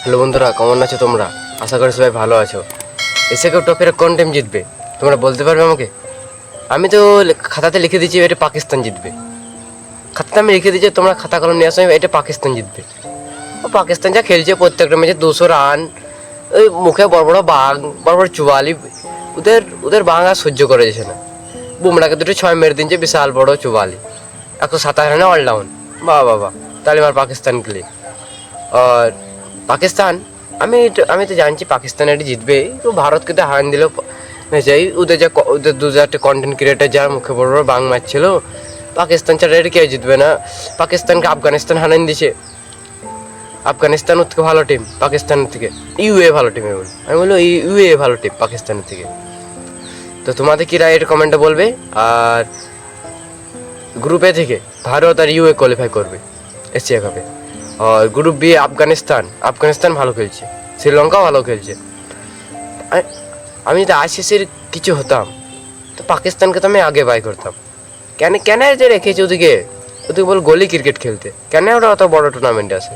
Hello বন্ধুরা, কেমন আছো তোমরা? আশা করি সবাই ভালো আছো। এসে কেউ টপের কোন টিম জিতবে তোমরা বলতে পারবে আমাকে? আমি তো খাতাতে লিখে দিচ্ছি এটা পাকিস্তান জিতবে। খাতাতে আমি লিখে দিচ্ছি, তোমরা খাতা কলম নিয়ে আসো, এটা পাকিস্তান জিতবে। ও পাকিস্তান যা খেলছে প্রত্যেকটা ম্যাচে 200 রান, ওই মুখে বড় বড় বাঘ, বড় বড় চুয়ালি, ওদের ওদের বাঘ আর সহ্য করে যাচ্ছে না। বুমরাকে দুটো 6 মেরে দিনছে, বিশাল বড় চুয়ালি, 127 রানে অলডাউন। বাহ বাহ বাহ, তাহলে আমার পাকিস্তান খেলে। আর পাকিস্তান, আমি তো জানছি পাকিস্তান এটি জিতবে। তো ভারতকে তো হারান দিল চাই। ওদের দু চারটে কন্টেন্ট ক্রিয়েটার যার মুখে বড় বড় বাং মারছিল, পাকিস্তান ছাড়া এটা কেউ জিতবে না। পাকিস্তানকে আফগানিস্তান হারান দিছে। আফগানিস্তান ওর থেকে ভালো টিম পাকিস্তানের থেকে। ইউএ ভালো টিম, আমি বললো ইউএ ভালো টিম পাকিস্তানের থেকে। তো তোমাদের কি রায় এটা কমেন্টে বলবে। আর গ্রুপ এ থেকে ভারত আর ইউএ কোয়ালিফাই করবে এশিয়া কাপে। আর গ্রুপ বি আফগানিস্তান ভালো খেলছে, শ্রীলঙ্কাও ভালো খেলছে। আমি যদি আইসিসির কিছু হতাম তো পাকিস্তানকে তো আমি আগে বাই করতাম। কেন কেন যে রেখেছে ওদিকে বল গলি ক্রিকেট খেলতে, কেন ওরা অত বড় টুর্নামেন্টে আসে?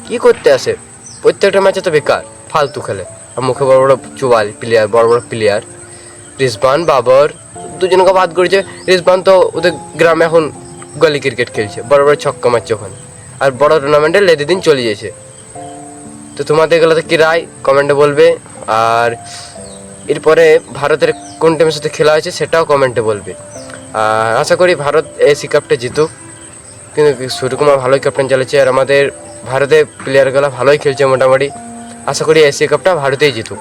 কি করতে আসে? প্রত্যেকটা ম্যাচে তো বেকার, ফালতু খেলে। আর মুখে বড় বড় চুয়াল প্লেয়ার, বড় বড় প্লেয়ার, রিজবান বাবর দুজনকে বাদ করেছে। রিজবান তো ওদের গ্রামে এখন গলি ক্রিকেট খেলছে, বড় বড় ছক্কা মারছে ওখানে, আর বড় টুর্নামেন্টে লেদে দিন চলে যাচ্ছে। তো তোমাদের এগুলোতে কি রায় কমেন্টে বলবে। আর এরপরে ভারতের কোন টিমের সাথে খেলা হয়েছে সেটাও কমেন্টে বলবে। আর আশা করি ভারত এসি কাপটা জিতুক, কিন্তু সূর্যকুমার ভালোই ক্যাপ্টেন চালাচ্ছে, আর আমাদের ভারতের প্লেয়ারগুলো ভালোই খেলছে মোটামুটি। আশা করি এসি কাপটা ভারতেই জিতুক।